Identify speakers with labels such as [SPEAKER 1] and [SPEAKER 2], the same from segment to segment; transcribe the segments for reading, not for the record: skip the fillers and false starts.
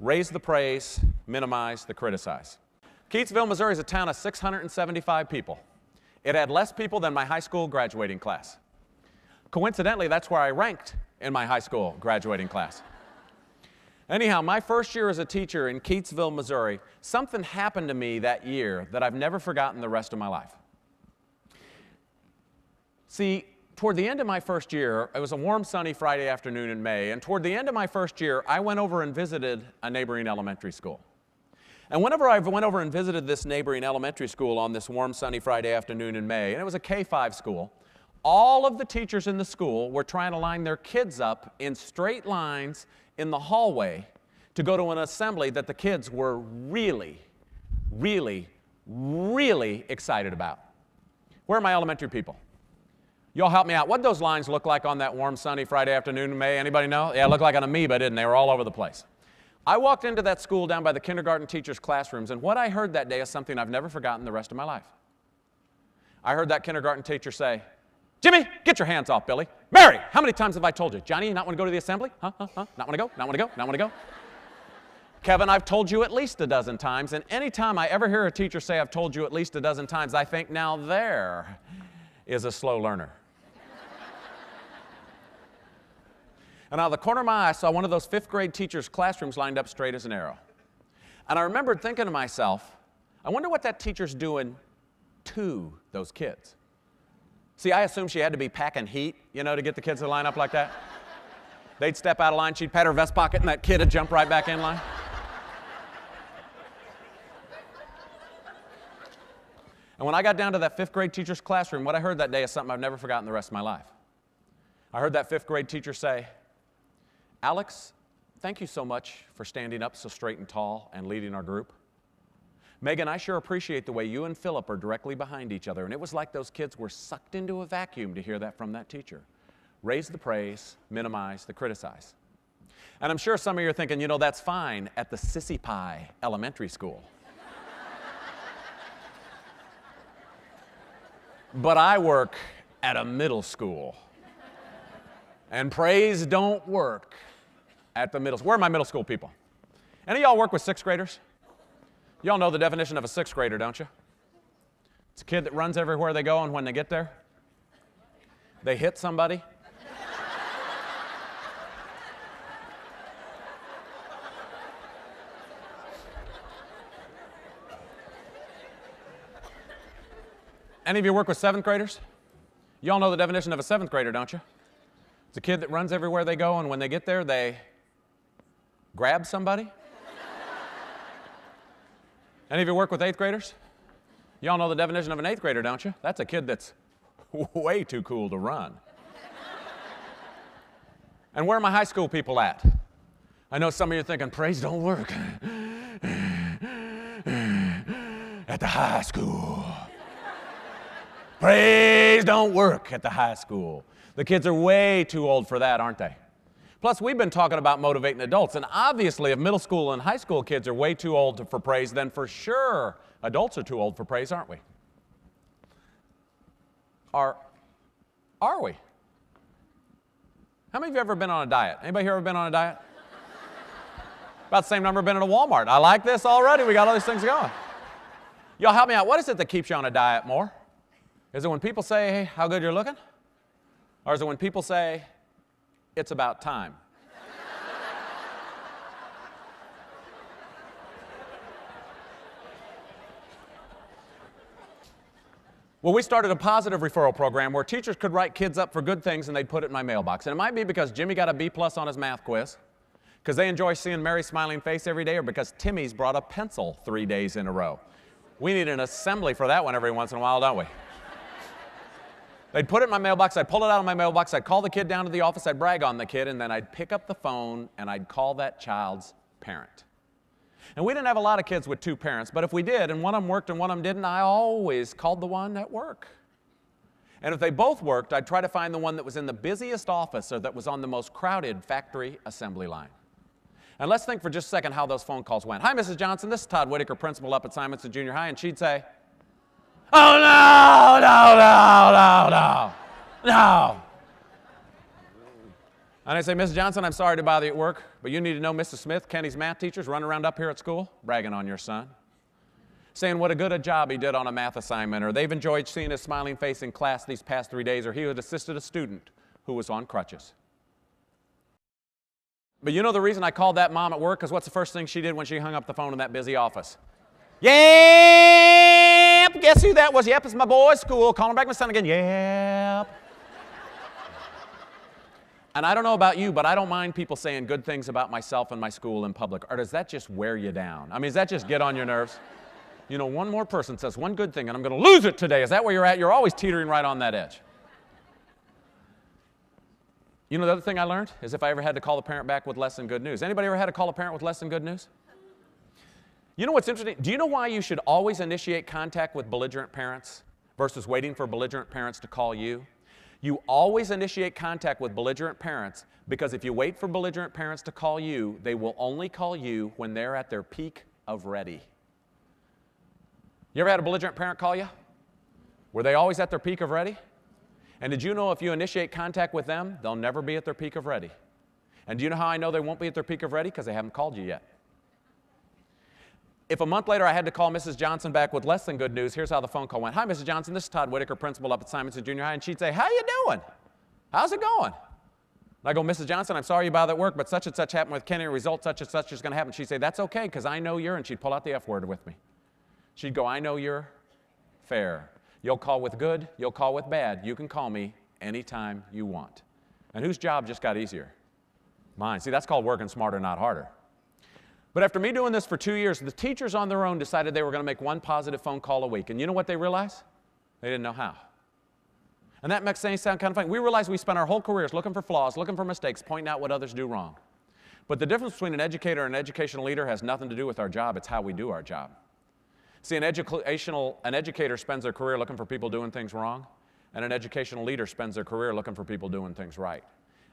[SPEAKER 1] Raise the praise, minimize the criticize. Keytesville, Missouri is a town of 675 people. It had less people than my high school graduating class. Coincidentally, that's where I ranked in my high school graduating class. Anyhow, my first year as a teacher in Keytesville, Missouri, something happened to me that year that I've never forgotten the rest of my life. See, toward the end of my first year, it was a warm, sunny Friday afternoon in May, and toward the end of my first year, I went over and visited a neighboring elementary school. And whenever I went over and visited this neighboring elementary school on this warm, sunny Friday afternoon in May, and it was a K-5 school, all of the teachers in the school were trying to line their kids up in straight lines in the hallway to go to an assembly that the kids were really, really, really excited about. Where are my elementary people? Y'all help me out. What'd those lines look like on that warm, sunny Friday afternoon in May? Anybody know? Yeah, it looked like an amoeba, didn't they? They were all over the place. I walked into that school down by the kindergarten teachers' classrooms, and what I heard that day is something I've never forgotten the rest of my life. I heard that kindergarten teacher say, "Jimmy, get your hands off Billy. Mary, how many times have I told you? Johnny, you not want to go to the assembly? Huh? Not want to go? Not want to go? Not want to go?" Kevin, I've told you at least a dozen times, and any time I ever hear a teacher say I've told you at least a dozen times, I think, now there is a slow learner. And out of the corner of my eye, I saw one of those fifth grade teachers' classrooms lined up straight as an arrow. And I remembered thinking to myself, I wonder what that teacher's doing to those kids. See, I assumed she had to be packing heat, you know, to get the kids to line up like that. They'd step out of line, she'd pat her vest pocket, and that kid would jump right back in line. And when I got down to that fifth grade teacher's classroom, what I heard that day is something I've never forgotten the rest of my life. I heard that fifth grade teacher say, "Alex, thank you so much for standing up so straight and tall and leading our group. Megan, I sure appreciate the way you and Philip are directly behind each other." And it was like those kids were sucked into a vacuum to hear that from that teacher. Raise the praise, minimize the criticize. And I'm sure some of you are thinking, you know, that's fine at the Sissy Pie Elementary School. But I work at a middle school. And praise don't work at the middle school. Where are my middle school people? Any of y'all work with sixth graders? Y'all know the definition of a sixth grader, don't you? It's a kid that runs everywhere they go, and when they get there, they hit somebody. Any of you work with seventh graders? Y'all know the definition of a seventh grader, don't you? It's a kid that runs everywhere they go, and when they get there, they grab somebody. Any of you work with eighth graders? Y'all know the definition of an eighth grader, don't you? That's a kid that's way too cool to run. And where are my high school people at? I know some of you are thinking, praise don't work at the high school. Praise don't work at the high school. The kids are way too old for that, aren't they? Plus, we've been talking about motivating adults, and obviously if middle school and high school kids are way too old for praise, then for sure adults are too old for praise, aren't we? Are we? How many of you ever been on a diet? Anybody here ever been on a diet? About the same number have been in a Walmart. I like this already. We got all these things going. Y'all help me out. What is it that keeps you on a diet more? Is it when people say, hey, how good you're looking? Or is it when people say, it's about time? Well, we started a positive referral program where teachers could write kids up for good things and they'd put it in my mailbox. And it might be because Jimmy got a B+ on his math quiz, because they enjoy seeing Mary's smiling face every day, or because Timmy's brought a pencil 3 days in a row. We need an assembly for that one every once in a while, don't we? They'd put it in my mailbox, I'd pull it out of my mailbox, I'd call the kid down to the office, I'd brag on the kid, and then I'd pick up the phone and I'd call that child's parent. And we didn't have a lot of kids with two parents, but if we did, and one of them worked and one of them didn't, I always called the one at work. And if they both worked, I'd try to find the one that was in the busiest office or that was on the most crowded factory assembly line. And let's think for just a second how those phone calls went. Hi, Mrs. Johnson, this is Todd Whitaker, principal up at Simonson Junior High, and she'd say, oh, no, no, no, no, no, no. And I'd say, Mrs. Johnson, I'm sorry to bother you at work, But you need to know Mrs. Smith, Kenny's math teacher's running around up here at school, bragging on your son, saying what a good job he did on a math assignment, or they've enjoyed seeing his smiling face in class these past 3 days, or he had assisted a student who was on crutches. But you know the reason I called that mom at work? Because what's the first thing she did when she hung up the phone in that busy office? Yep! Guess who that was? Yep, it's my boy's school. Calling back my son again. Yep. And I don't know about you, but I don't mind people saying good things about myself and my school in public. Or does that just wear you down? I mean, does that just get on your nerves? You know, one more person says one good thing, and I'm going to lose it today. Is that where you're at? You're always teetering right on that edge. You know, the other thing I learned is if I ever had to call a parent back with less than good news. Anybody ever had to call a parent with less than good news? You know what's interesting? Do you know why you should always initiate contact with belligerent parents versus waiting for belligerent parents to call you? You always initiate contact with belligerent parents because if you wait for belligerent parents to call you, they will only call you when they're at their peak of ready. You ever had a belligerent parent call you? Were they always at their peak of ready? And did you know if you initiate contact with them, they'll never be at their peak of ready? And do you know how I know they won't be at their peak of ready? Because they haven't called you yet. If a month later I had to call Mrs. Johnson back with less than good news, here's how the phone call went. Hi, Mrs. Johnson, this is Todd Whitaker, principal up at Simonson Junior High. And she'd say, how you doing? How's it going? And I go, Mrs. Johnson, I'm sorry you bothered at work, but such and such happened with Kenny. Result such and such is going to happen. She'd say, that's okay, because I know you're, and she'd pull out the F word with me. She'd go, I know you're fair. You'll call with good, you'll call with bad. You can call me anytime you want. And whose job just got easier? Mine. See, that's called working smarter, not harder. But after me doing this for 2 years, the teachers on their own decided they were going to make one positive phone call a week. And you know what they realized? They didn't know how. And that makes things sound kind of funny. We realized we spent our whole careers looking for flaws, looking for mistakes, pointing out what others do wrong. But the difference between an educator and an educational leader has nothing to do with our job. It's how we do our job. See, an educator spends their career looking for people doing things wrong, and an educational leader spends their career looking for people doing things right.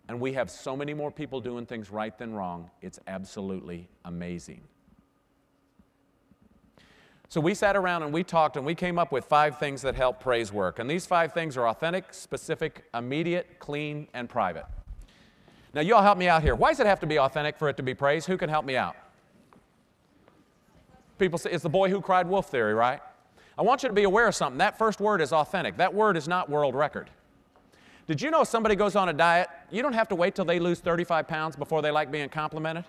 [SPEAKER 1] And we have so many more people doing things right than wrong, it's absolutely amazing. So we sat around and we talked and we came up with 5 things that help praise work. And these 5 things are authentic, specific, immediate, clean, and private. Now you all help me out here. Why does it have to be authentic for it to be praise? Who can help me out? People say it's the boy who cried wolf theory, right? I want you to be aware of something. That first word is authentic. That word is not world record. Did you know if somebody goes on a diet, you don't have to wait till they lose 35 pounds before they like being complimented?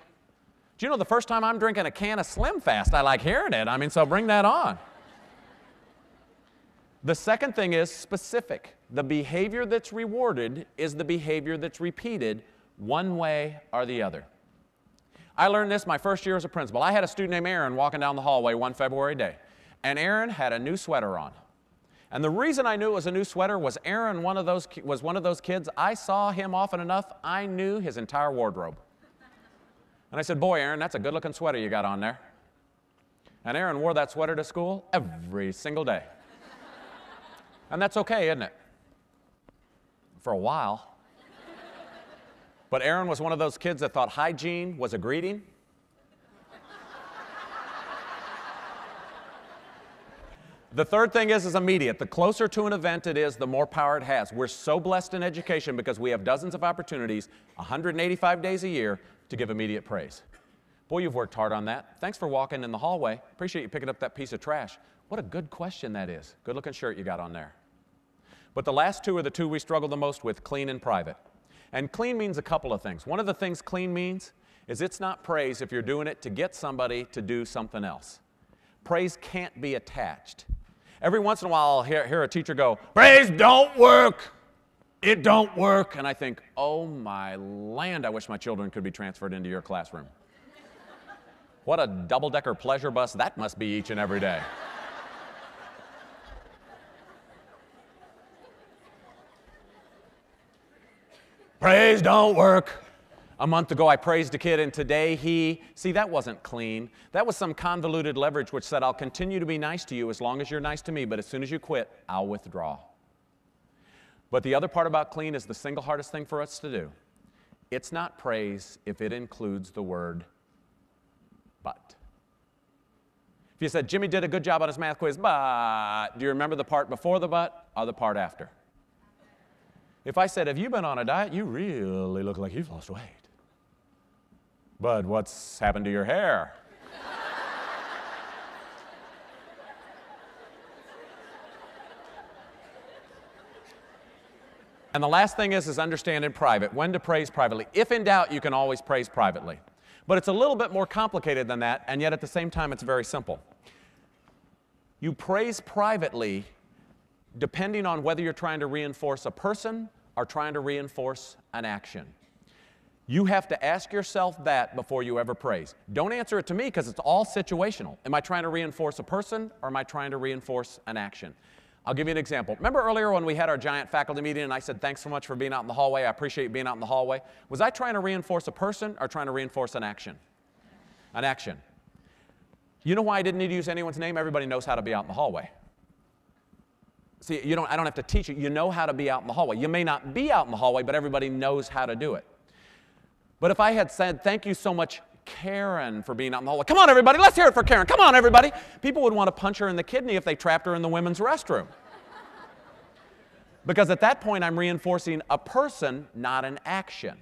[SPEAKER 1] Do you know the first time I'm drinking a can of Slim Fast, I like hearing it. I mean, so bring that on. The second thing is specific. The behavior that's rewarded is the behavior that's repeated one way or the other. I learned this my first year as a principal. I had a student named Aaron walking down the hallway one February day, and Aaron had a new sweater on. And the reason I knew it was a new sweater was Aaron was one of those kids, I saw him often enough, I knew his entire wardrobe. And I said, boy, Aaron, that's a good-looking sweater you got on there. And Aaron wore that sweater to school every single day. And that's okay, isn't it? For a while. But Aaron was one of those kids that thought hygiene was a greeting. The third thing is immediate. The closer to an event it is, the more power it has. We're so blessed in education because we have dozens of opportunities, 185 days a year, to give immediate praise. Boy, you've worked hard on that. Thanks for walking in the hallway. Appreciate you picking up that piece of trash. What a good question that is. Good-looking shirt you got on there. But the last 2 are the 2 we struggle the most with, clean and private. And clean means a couple of things. One of the things clean means is it's not praise if you're doing it to get somebody to do something else. Praise can't be attached. Every once in a while I'll hear a teacher go, praise don't work. It don't work. And I think, oh my land, I wish my children could be transferred into your classroom. What a double-decker pleasure bus that must be each and every day. Praise don't work. A month ago I praised a kid and today see, that wasn't clean. That was some convoluted leverage which said I'll continue to be nice to you as long as you're nice to me, but as soon as you quit, I'll withdraw. But the other part about clean is the single hardest thing for us to do. It's not praise if it includes the word but. If you said, Jimmy did a good job on his math quiz, but, do you remember the part before the but or the part after? If I said, have you been on a diet? You really look like you've lost weight. Bud, what's happened to your hair? And the last thing is understand in private, when to praise privately. If in doubt, you can always praise privately. But it's a little bit more complicated than that, and yet at the same time, it's very simple. You praise privately depending on whether you're trying to reinforce a person or trying to reinforce an action. You have to ask yourself that before you ever praise. Don't answer it to me because it's all situational. Am I trying to reinforce a person or am I trying to reinforce an action? I'll give you an example. Remember earlier when we had our giant faculty meeting and I said, thanks so much for being out in the hallway. I appreciate you being out in the hallway. Was I trying to reinforce a person or trying to reinforce an action? An action. You know why I didn't need to use anyone's name? Everybody knows how to be out in the hallway. See, I don't have to teach you. You know how to be out in the hallway. You may not be out in the hallway, but everybody knows how to do it. But if I had said, thank you so much, Karen, for being out in the hallway. Come on, everybody, let's hear it for Karen. Come on, everybody. People would want to punch her in the kidney if they trapped her in the women's restroom. Because at that point, I'm reinforcing a person, not an action.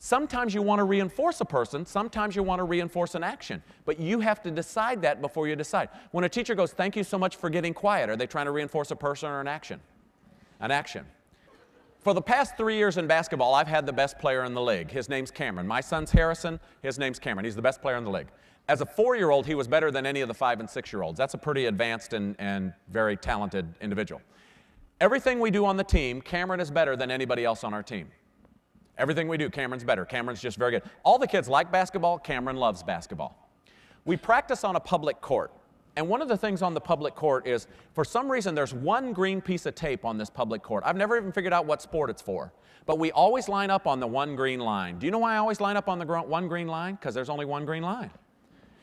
[SPEAKER 1] Sometimes you want to reinforce a person, sometimes you want to reinforce an action. But you have to decide that before you decide. When a teacher goes, thank you so much for getting quiet, are they trying to reinforce a person or an action? An action. For the past 3 years in basketball, I've had the best player in the league. His name's Cameron. My son's Harrison. His name's Cameron. He's the best player in the league. As a 4-year-old, he was better than any of the 5- and 6-year-olds. That's a pretty advanced and very talented individual. Everything we do on the team, Cameron is better than anybody else on our team. Everything we do, Cameron's better. Cameron's just very good. All the kids like basketball. Cameron loves basketball. We practice on a public court. And one of the things on the public court is, for some reason, there's one green piece of tape on this public court. I've never even figured out what sport it's for. But we always line up on the one green line. Do you know why I always line up on the one green line? Because there's only one green line.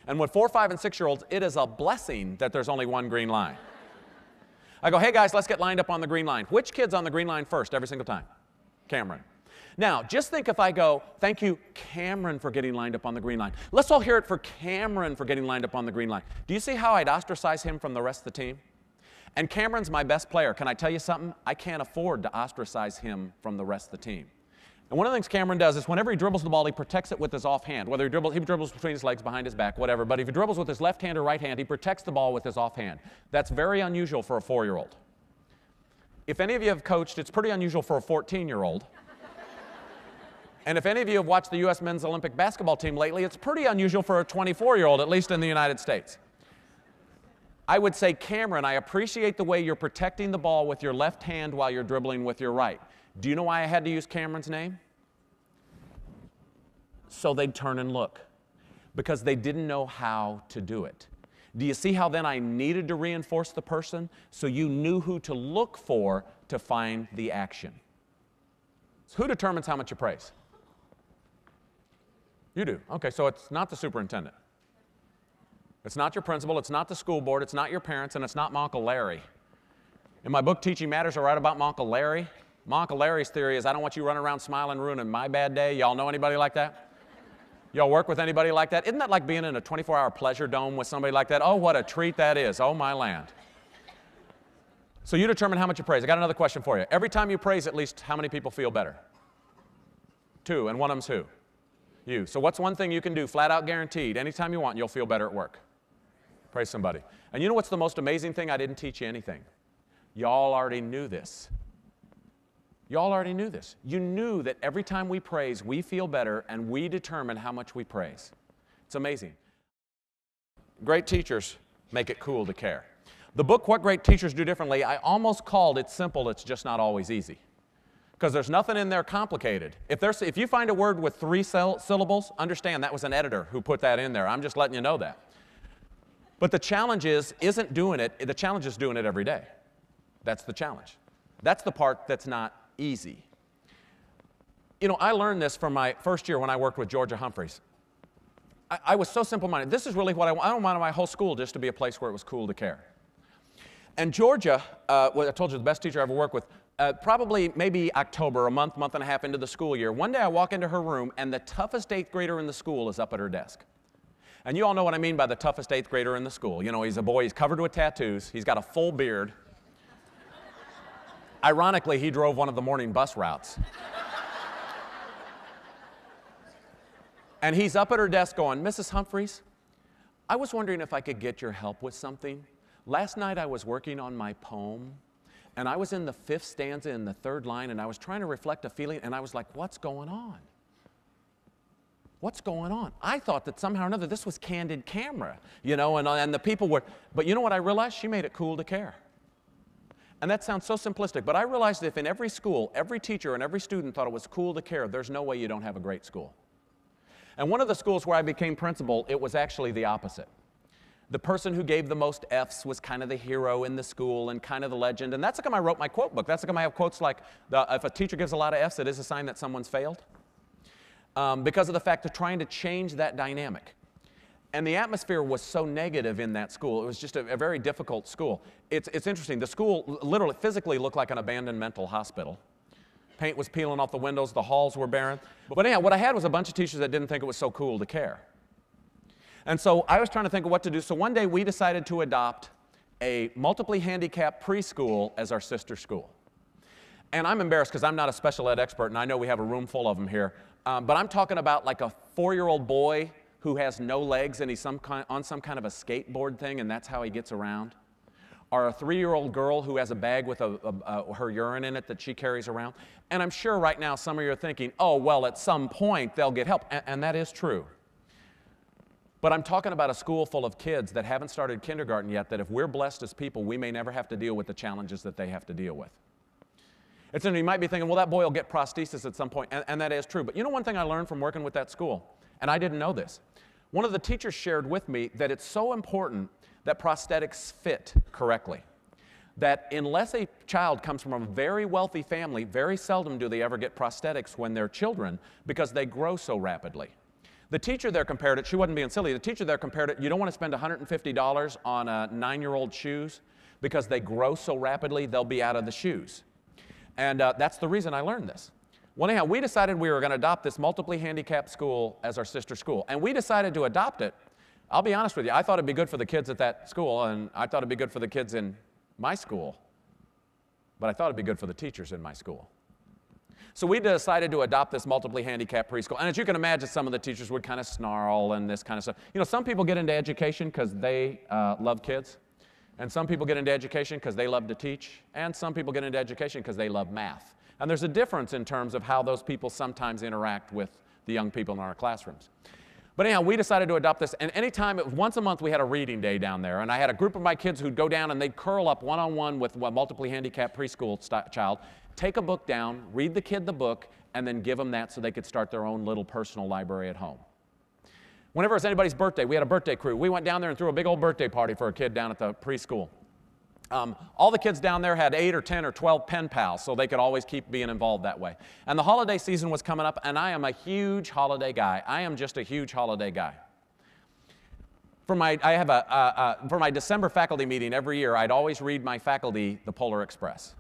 [SPEAKER 1] And with 4-, 5-, and 6-year-olds, it is a blessing that there's only one green line. I go, hey guys, let's get lined up on the green line. Which kid's on the green line first every single time? Cameron. Now, just think if I go, thank you, Cameron, for getting lined up on the green line. Let's all hear it for Cameron for getting lined up on the green line. Do you see how I'd ostracize him from the rest of the team? And Cameron's my best player. Can I tell you something? I can't afford to ostracize him from the rest of the team. And one of the things Cameron does is whenever he dribbles the ball, he protects it with his offhand. Whether he dribbles between his legs, behind his back, whatever. But if he dribbles with his left hand or right hand, he protects the ball with his offhand. That's very unusual for a 4-year-old. If any of you have coached, it's pretty unusual for a 14-year-old. And if any of you have watched the U.S. men's Olympic basketball team lately, it's pretty unusual for a 24-year-old, at least in the United States. I would say, Cameron, I appreciate the way you're protecting the ball with your left hand while you're dribbling with your right. Do you know why I had to use Cameron's name? So they'd turn and look, because they didn't know how to do it. Do you see how then I needed to reinforce the person so you knew who to look for to find the action? So who determines how much you praise? You do. Okay, so it's not the superintendent. It's not your principal, it's not the school board, it's not your parents, and it's not my Uncle Larry. In my book, Teaching Matters, I write about my Uncle Larry. My Uncle Larry's theory is I don't want you running around smiling, ruining my bad day. Y'all know anybody like that? Y'all work with anybody like that? Isn't that like being in a 24-hour pleasure dome with somebody like that? Oh, what a treat that is. Oh, my land. So you determine how much you praise. I got another question for you. Every time you praise, at least how many people feel better? 2, and one of them's who? You. So what's one thing you can do, flat out guaranteed, anytime you want, you'll feel better at work? Praise somebody. And you know what's the most amazing thing? I didn't teach you anything. Y'all already knew this. Y'all already knew this. You knew that every time we praise, we feel better, and we determine how much we praise. It's amazing. Great teachers make it cool to care. The book, What Great Teachers Do Differently, I almost called it simple, it's just not always easy. Because there's nothing in there complicated. If you find a word with 3 syllables, understand that was an editor who put that in there. I'm just letting you know that. But the challenge isn't doing it. The challenge is doing it every day. That's the challenge. That's the part that's not easy. You know, I learned this from my first year when I worked with Georgia Humphreys. I was so simple-minded. This is really what I want. I don't want my whole school just to be a place where it was cool to care. And Georgia, well, I told you the best teacher I ever worked with, probably maybe October, a month and a half into the school year, one day I walk into her room and the toughest 8th grader in the school is up at her desk. And you all know what I mean by the toughest 8th grader in the school. You know, he's a boy, he's covered with tattoos, he's got a full beard. Ironically, he drove one of the morning bus routes. And he's up at her desk going, Mrs. Humphreys, I was wondering if I could get your help with something. Last night I was working on my poem, and I was in the 5th stanza in the 3rd line, and I was trying to reflect a feeling, and I was like, what's going on? What's going on? I thought that somehow or another this was candid camera, you know, and the people were, but you know what I realized? She made it cool to care. And that sounds so simplistic, but I realized that if in every school, every teacher and every student thought it was cool to care, there's no way you don't have a great school. And one of the schools where I became principal, it was actually the opposite. The person who gave the most F's was kind of the hero in the school and kind of the legend. And that's how come I wrote my quote book. That's how come I have quotes like, if a teacher gives a lot of F's, it is a sign that someone's failed. Because of the fact of trying to change that dynamic. And the atmosphere was so negative in that school. It was just a very difficult school. It's interesting. The school literally, physically looked like an abandoned mental hospital. Paint was peeling off the windows. The halls were barren. But anyhow, what I had was a bunch of teachers that didn't think it was so cool to care. And so I was trying to think of what to do. So one day we decided to adopt a multiply handicapped preschool as our sister school. And I'm embarrassed because I'm not a special ed expert, and I know we have a room full of them here. But I'm talking about like a 4-year-old boy who has no legs and he's on some kind of a skateboard thing, and that's how he gets around. Or a 3-year-old girl who has a bag with her urine in it that she carries around. And I'm sure right now some of you are thinking, oh, well, at some point they'll get help. And that is true. But I'm talking about a school full of kids that haven't started kindergarten yet, that if we're blessed as people, we may never have to deal with the challenges that they have to deal with. It's interesting, you might be thinking, well, that boy will get prosthesis at some point, and that is true. But you know one thing I learned from working with that school, and I didn't know this. One of the teachers shared with me that it's so important that prosthetics fit correctly. That unless a child comes from a very wealthy family, very seldom do they ever get prosthetics when they're children because they grow so rapidly. The teacher there compared it, she wasn't being silly, the teacher there compared it, you don't want to spend $150 on a 9-year-old shoes because they grow so rapidly they'll be out of the shoes. And that's the reason I learned this. Well, anyhow, we decided we were going to adopt this multiply handicapped school as our sister school. And we decided to adopt it. I'll be honest with you, I thought it'd be good for the kids at that school, and I thought it'd be good for the kids in my school. But I thought it'd be good for the teachers in my school. So we decided to adopt this multiply handicapped preschool. And as you can imagine, some of the teachers would kind of snarl and this kind of stuff. You know, some people get into education because they love kids. And some people get into education because they love to teach. And some people get into education because they love math. And there's a difference in terms of how those people sometimes interact with the young people in our classrooms. But anyhow, we decided to adopt this, and anytime, once a month, we had a reading day down there, and I had a group of my kids who'd go down and they'd curl up one-on-one with a multiply handicapped preschool child, take a book down, read the kid the book, and then give them that so they could start their own little personal library at home. Whenever it was anybody's birthday, we had a birthday crew. We went down there and threw a big old birthday party for a kid down at the preschool. All the kids down there had 8 or 10 or 12 pen pals, so they could always keep being involved that way. And the holiday season was coming up, and I am a huge holiday guy. I am just a huge holiday guy. For my December faculty meeting every year, I'd always read my faculty the Polar Express.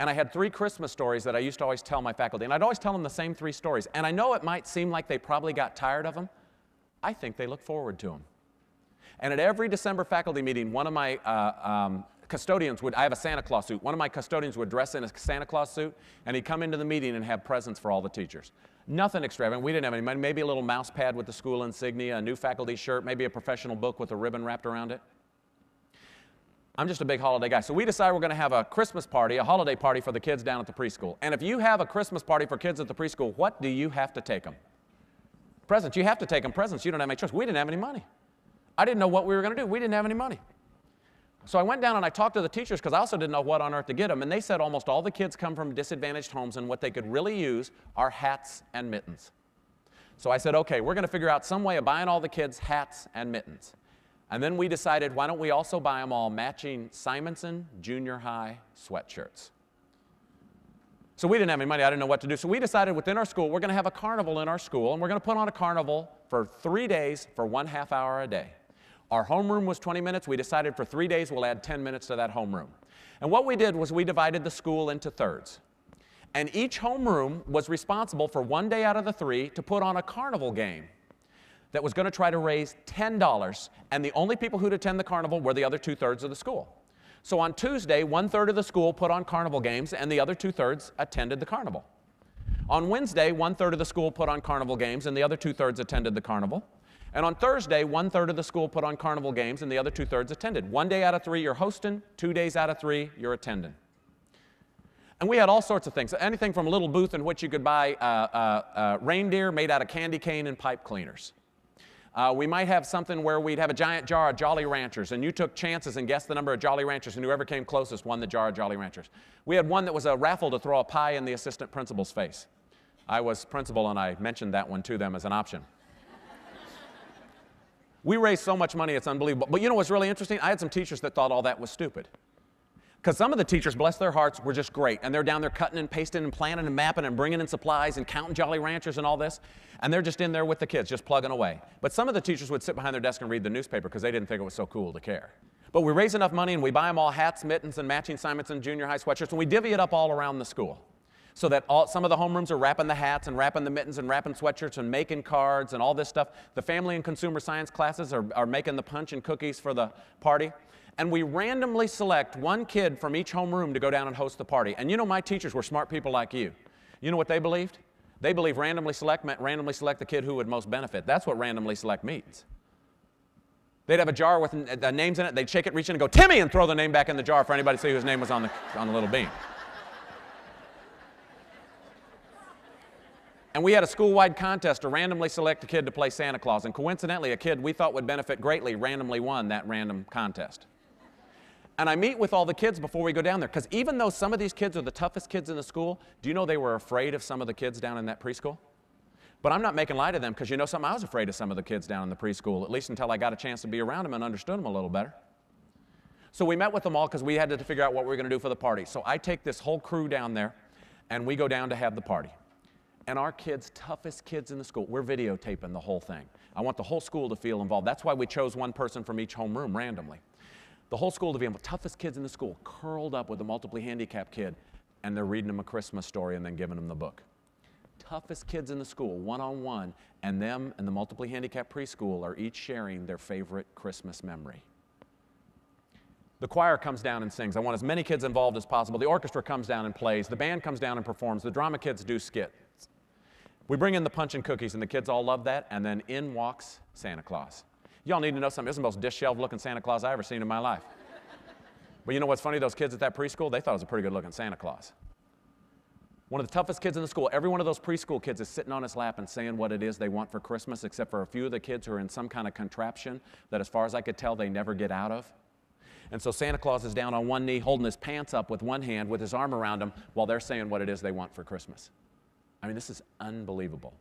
[SPEAKER 1] And I had 3 Christmas stories that I used to always tell my faculty, and I'd always tell them the same 3 stories. And I know it might seem like they probably got tired of them. I think they look forward to them. And at every December faculty meeting, one of my custodians would, I have a Santa Claus suit, one of my custodians would dress in a Santa Claus suit, and he'd come into the meeting and have presents for all the teachers. Nothing extravagant. We didn't have any money. Maybe a little mouse pad with the school insignia, a new faculty shirt, maybe a professional book with a ribbon wrapped around it. I'm just a big holiday guy. So we decided we're going to have a Christmas party, a holiday party for the kids down at the preschool. And if you have a Christmas party for kids at the preschool, what do you have to take them? Presents. You have to take them presents. You don't have any choice. We didn't have any money. I didn't know what we were going to do. We didn't have any money. So I went down and I talked to the teachers because I also didn't know what on earth to get them. And they said almost all the kids come from disadvantaged homes and what they could really use are hats and mittens. So I said, okay, we're going to figure out some way of buying all the kids hats and mittens. And then we decided, why don't we also buy them all matching Simonson Junior High sweatshirts. So we didn't have any money. I didn't know what to do. So we decided within our school, we're going to have a carnival in our school, and we're going to put on a carnival for 3 days for 1/2 hour a day. Our homeroom was 20 minutes. We decided for 3 days we'll add 10 minutes to that homeroom. And what we did was we divided the school into thirds. And each homeroom was responsible for 1 day out of the 3 to put on a carnival game that was going to try to raise $10. And the only people who'd attend the carnival were the other 2/3 of the school. So on Tuesday, 1/3 of the school put on carnival games, and the other 2/3 attended the carnival. On Wednesday, 1/3 of the school put on carnival games, and the other 2/3 attended the carnival. And on Thursday, 1/3 of the school put on carnival games, and the other 2/3 attended. 1 day out of 3, you're hosting. 2 days out of 3, you're attending. And we had all sorts of things, anything from a little booth in which you could buy reindeer made out of candy cane and pipe cleaners. We might have something where we'd have a giant jar of Jolly Ranchers, and you took chances and guessed the number of Jolly Ranchers, and whoever came closest won the jar of Jolly Ranchers. We had one that was a raffle to throw a pie in the assistant principal's face. I was principal, and I mentioned that one to them as an option. We raised so much money, it's unbelievable. But you know what's really interesting? I had some teachers that thought all that was stupid. Because some of the teachers, bless their hearts, were just great. And they're down there cutting and pasting and planning and mapping and bringing in supplies and counting Jolly Ranchers and all this. And they're just in there with the kids, just plugging away. But some of the teachers would sit behind their desk and read the newspaper because they didn't think it was so cool to care. But we raise enough money and we buy them all hats, mittens, and matching Simonson junior high sweatshirts, and we divvy it up all around the school. So that some of the homerooms are wrapping the hats and wrapping the mittens and wrapping sweatshirts and making cards and all this stuff. The family and consumer science classes are making the punch and cookies for the party. And we randomly select one kid from each homeroom to go down and host the party. And you know, my teachers were smart people like you. You know what they believed? They believed randomly select meant randomly select the kid who would most benefit. That's what randomly select means. They'd have a jar with names in it. They'd shake it, reach in, and go, "Timmy," and throw the name back in the jar for anybody to see whose name was on the little bean. And we had a school-wide contest to randomly select a kid to play Santa Claus. And coincidentally, a kid we thought would benefit greatly randomly won that random contest. And I meet with all the kids before we go down there, because even though some of these kids are the toughest kids in the school, do you know they were afraid of some of the kids down in that preschool? But I'm not making light of them, because you know something, I was afraid of some of the kids down in the preschool, at least until I got a chance to be around them and understood them a little better. So we met with them all because we had to figure out what we were going to do for the party. So I take this whole crew down there, and we go down to have the party. And our kids, toughest kids in the school, we're videotaping the whole thing. I want the whole school to feel involved. That's why we chose one person from each homeroom randomly. The whole school to be involved. Toughest kids in the school, curled up with a multiply handicapped kid, and they're reading them a Christmas story and then giving them the book. Toughest kids in the school, one-on-one, and them and the multiply handicapped preschool are each sharing their favorite Christmas memory. The choir comes down and sings. I want as many kids involved as possible. The orchestra comes down and plays. The band comes down and performs. The drama kids do skits. We bring in the punch and cookies, and the kids all love that, and then in walks Santa Claus. Y'all need to know something. This is the most dish-shelved-looking Santa Claus I've ever seen in my life. But you know what's funny? Those kids at that preschool, they thought it was a pretty good-looking Santa Claus. One of the toughest kids in the school, every one of those preschool kids is sitting on his lap and saying what it is they want for Christmas, except for a few of the kids who are in some kind of contraption that, as far as I could tell, they never get out of. And so Santa Claus is down on one knee, holding his pants up with one hand, with his arm around them, while they're saying what it is they want for Christmas. I mean, this is unbelievable.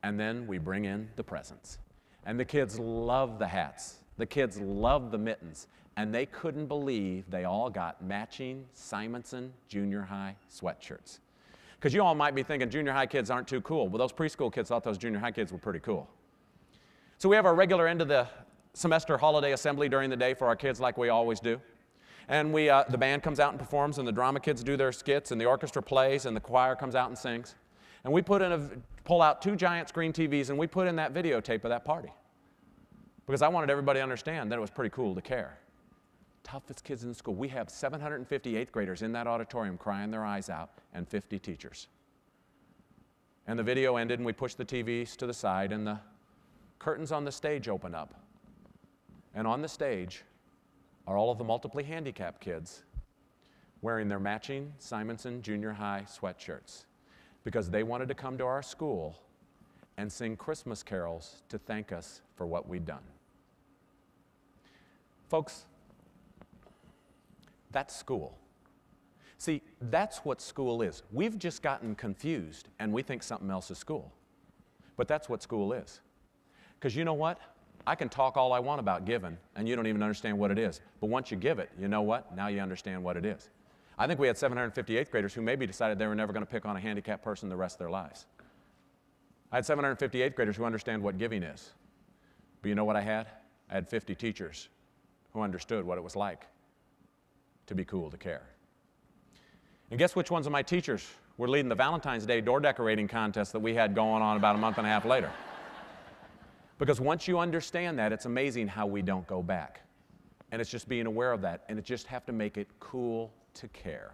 [SPEAKER 1] And then we bring in the presents. And the kids love the hats. The kids love the mittens. And they couldn't believe they all got matching Simonson junior high sweatshirts. Because you all might be thinking junior high kids aren't too cool. Well, those preschool kids thought those junior high kids were pretty cool. So we have our regular end of the semester holiday assembly during the day for our kids, like we always do. And the band comes out and performs, and the drama kids do their skits, and the orchestra plays, and the choir comes out and sings. And we pull out 2 giant screen TVs, and we put in that videotape of that party. Because I wanted everybody to understand that it was pretty cool to care. Toughest kids in the school. We have 750 8th graders in that auditorium crying their eyes out, and 50 teachers. And the video ended, and we pushed the TVs to the side, and the curtains on the stage open up. And on the stage are all of the multiply handicapped kids wearing their matching Simonson junior high sweatshirts, because they wanted to come to our school and sing Christmas carols to thank us for what we'd done. Folks, that's school. See, that's what school is. We've just gotten confused, and we think something else is school. But that's what school is. Because you know what? I can talk all I want about giving, and you don't even understand what it is. But once you give it, you know what? Now you understand what it is. I think we had 750 8th graders who maybe decided they were never going to pick on a handicapped person the rest of their lives. I had 750 8th graders who understand what giving is. But you know what I had? I had 50 teachers who understood what it was like to be cool to care. And guess which ones of my teachers were leading the Valentine's Day door decorating contest that we had going on about a month and a half later? Because once you understand that, it's amazing how we don't go back. And it's just being aware of that, and it just have to make it cool to care.